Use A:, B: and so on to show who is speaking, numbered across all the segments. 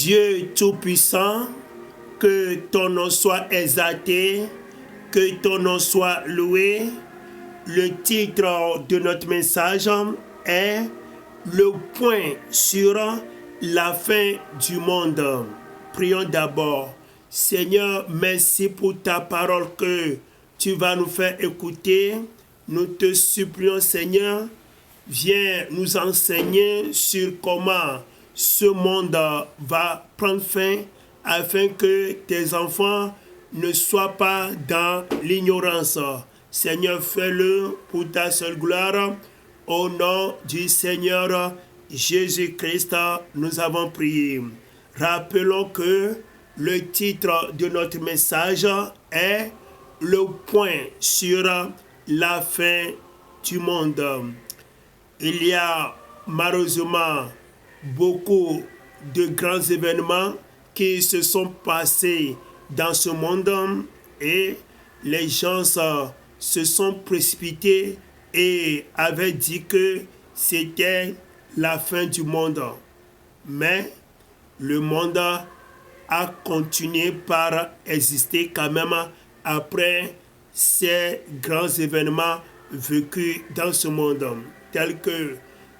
A: Dieu Tout-Puissant, que ton nom soit exalté, que ton nom soit loué. Le titre de notre message est le point sur la fin du monde. Prions d'abord. Seigneur, merci pour ta parole que tu vas nous faire écouter. Nous te supplions, Seigneur, viens nous enseigner sur comment ce monde va prendre fin afin que tes enfants ne soient pas dans l'ignorance. Seigneur, fais-le pour ta seule gloire. Au nom du Seigneur Jésus-Christ, nous avons prié. Rappelons que le titre de notre message est le point sur la fin du monde. Il y a malheureusement beaucoup de grands événements qui se sont passés dans ce monde et les gens se sont précipités et avaient dit que c'était la fin du monde. Mais le monde a continué par exister quand même après ces grands événements vécus dans ce monde, tels que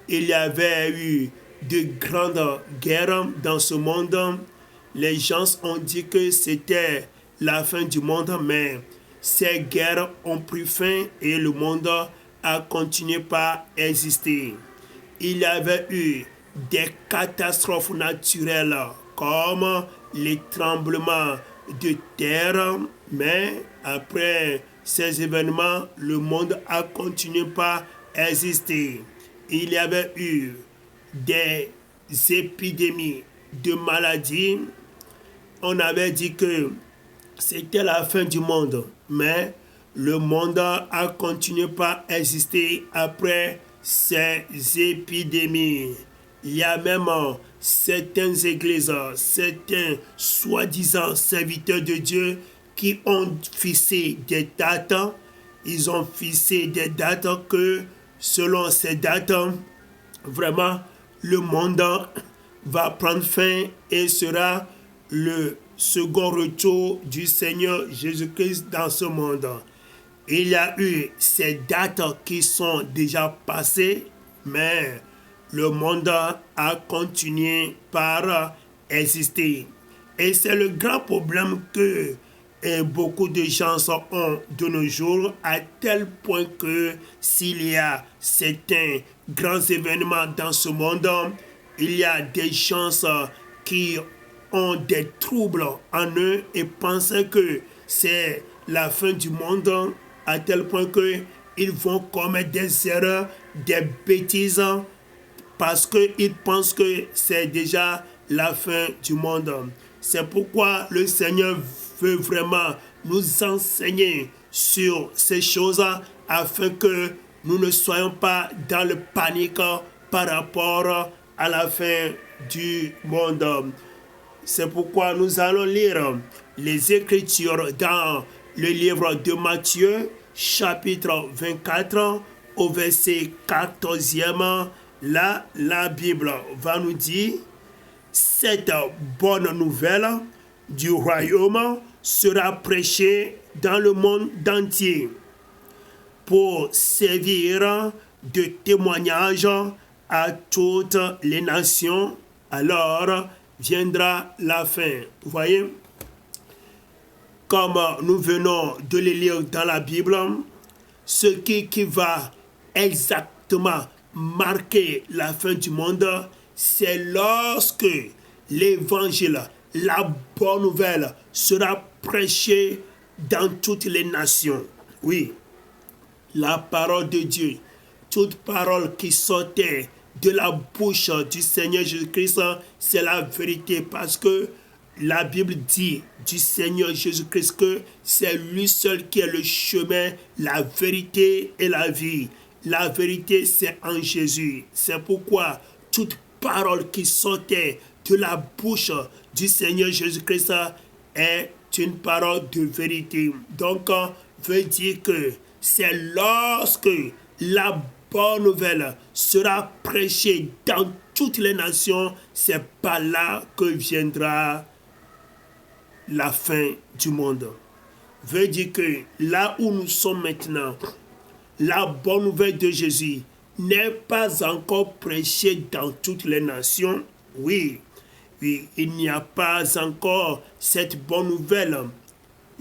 A: il y avait eu de grandes guerres dans ce monde. Les gens ont dit que c'était la fin du monde, mais ces guerres ont pris fin et le monde a continué par exister. Il y avait eu des catastrophes naturelles comme les tremblements de terre, mais après ces événements, le monde a continué par exister. Il y avait eu des épidémies de maladies. On avait dit que c'était la fin du monde, mais le monde a continué par exister après ces épidémies. Il y a même certaines églises, certains soi-disant serviteurs de Dieu qui ont fixé des dates. Ils ont fixé des dates que selon ces dates, vraiment, le monde va prendre fin et sera le second retour du Seigneur Jésus-Christ dans ce monde. Il y a eu ces dates qui sont déjà passées, mais le monde a continué par exister. Et c'est le grand problème que beaucoup de gens ont de nos jours, à tel point que s'il y a certains grands événements dans ce monde, il y a des gens qui ont des troubles en eux et pensent que c'est la fin du monde, à tel point qu'ils vont commettre des erreurs, des bêtises, parce qu'ils pensent que c'est déjà la fin du monde. C'est pourquoi le Seigneur veut vraiment nous enseigner sur ces choses afin que nous ne soyons pas dans le panique par rapport à la fin du monde. C'est pourquoi nous allons lire les Écritures dans le livre de Matthieu, chapitre 24, au verset 14e. Là, la Bible va nous dire: cette bonne nouvelle du royaume sera prêchée dans le monde entier pour servir de témoignage à toutes les nations. Alors viendra la fin. Vous voyez, comme nous venons de le lire dans la Bible, ce qui va exactement marquer la fin du monde, c'est lorsque l'évangile, la bonne nouvelle, sera prêchée dans toutes les nations. Oui, la parole de Dieu, toute parole qui sortait de la bouche du Seigneur Jésus-Christ, c'est la vérité, parce que la Bible dit du Seigneur Jésus-Christ que c'est lui seul qui est le chemin, la vérité et la vie. La vérité, c'est en Jésus. C'est pourquoi toute parole qui sortait de la bouche du Seigneur Jésus-Christ est une parole de vérité. Donc, veut dire que c'est lorsque la bonne nouvelle sera prêchée dans toutes les nations, c'est par là que viendra la fin du monde. Veut dire que là où nous sommes maintenant, la bonne nouvelle de Jésus n'est pas encore prêchée dans toutes les nations. Oui, il n'y a pas encore cette bonne nouvelle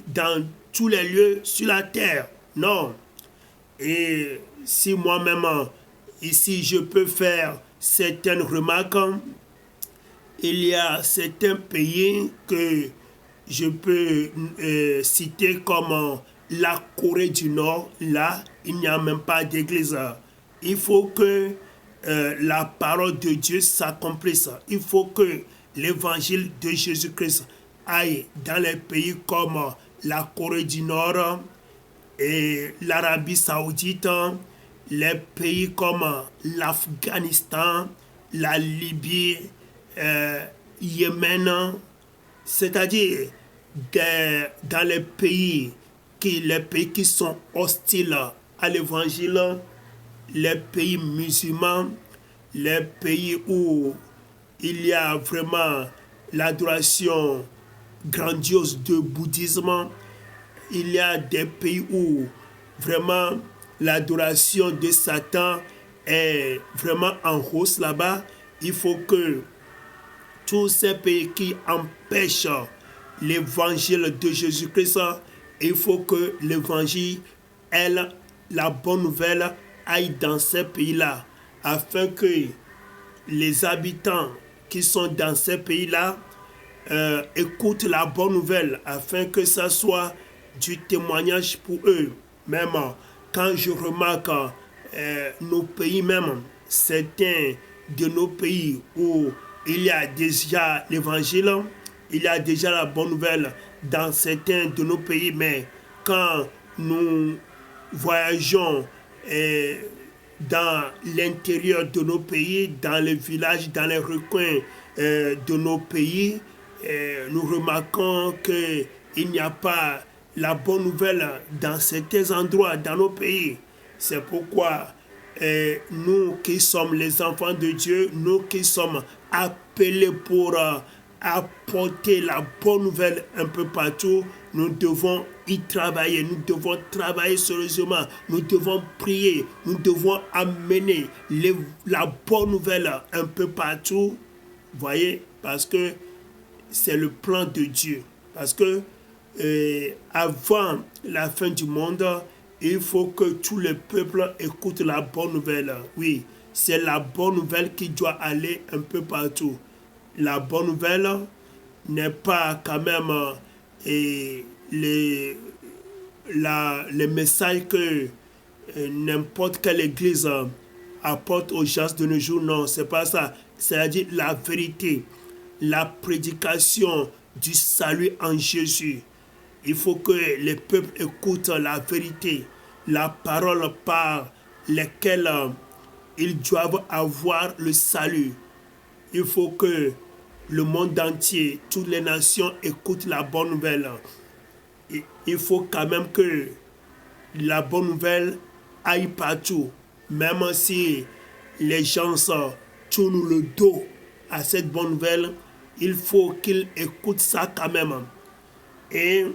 A: dans tous les lieux sur la terre. Non. Et si moi-même, ici, je peux faire certaines remarques, il y a certains pays que je peux citer comme la Corée du Nord. Là, il n'y a même pas d'église. Il faut que la parole de Dieu s'accomplisse. Il faut que l'évangile de Jésus-Christ aille dans les pays comme la Corée du Nord et l'Arabie Saoudite, les pays comme l'Afghanistan, la Libye, Yémen, c'est-à-dire dans les pays qui sont hostiles à l'évangile, les pays musulmans, les pays où il y a vraiment l'adoration grandiose du bouddhisme, il y a des pays où vraiment l'adoration de Satan est vraiment en hausse là-bas. Il faut que tous ces pays qui empêchent l'évangile de Jésus-Christ, il faut que l'évangile, la bonne nouvelle, aille dans ces pays-là, afin que les habitants qui sont dans ces pays-là écoutent la bonne nouvelle, afin que ça soit du témoignage pour eux. Même quand je remarque nos pays même, certains de nos pays où il y a déjà l'évangile, il y a déjà la bonne nouvelle dans certains de nos pays, mais quand nous voyageons dans l'intérieur de nos pays, dans les villages, dans les recoins de nos pays, nous remarquons qu'il n'y a pas la bonne nouvelle dans certains endroits, dans nos pays. C'est pourquoi nous qui sommes les enfants de Dieu, nous qui sommes appelés pour apporter la bonne nouvelle un peu partout, nous devons y travailler, nous devons travailler sérieusement, nous devons prier, nous devons amener la bonne nouvelle un peu partout, voyez, parce que c'est le plan de Dieu. Parce que avant la fin du monde, il faut que tout le peuple écoute la bonne nouvelle. Oui, c'est la bonne nouvelle qui doit aller un peu partout. La bonne nouvelle n'est pas quand même les messages que n'importe quelle église apporte aux gens de nos jours. Non, c'est pas ça. C'est-à-dire la vérité, la prédication du salut en Jésus. Il faut que les peuples écoutent la vérité, la parole par laquelle ils doivent avoir le salut. Il faut que le monde entier, toutes les nations écoutent la bonne nouvelle. Il faut quand même que la bonne nouvelle aille partout, même si les gens tournent le dos à cette bonne nouvelle, il faut qu'ils écoutent ça quand même. Et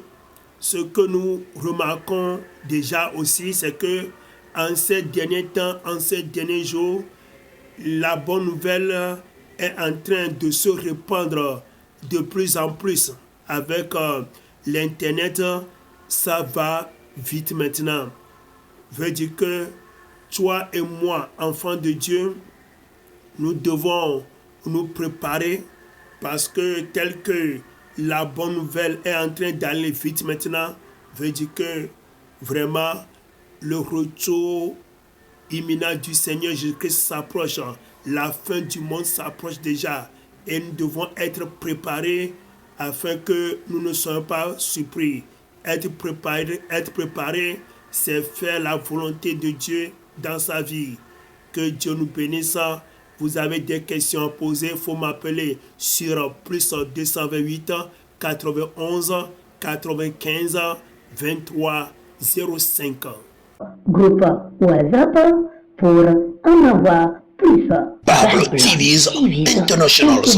A: ce que nous remarquons déjà aussi, c'est que en ces derniers temps, en ces derniers jours, la bonne nouvelle est en train de se répandre de plus en plus. Avec l'Internet, ça va vite maintenant. Veut dire que toi et moi, enfants de Dieu, nous devons nous préparer parce que tel que la bonne nouvelle est en train d'aller vite maintenant, veut dire que vraiment le retour imminent du Seigneur Jésus-Christ s'approche. La fin du monde s'approche déjà et nous devons être préparés afin que nous ne soyons pas surpris. Être préparé, c'est faire la volonté de Dieu dans sa vie. Que Dieu nous bénisse. Vous avez des questions à poser, il faut m'appeler sur plus 228 91 95 23 05.
B: Groupe WhatsApp pour en avoir Plus fort.
C: Pablo TV's Internationals.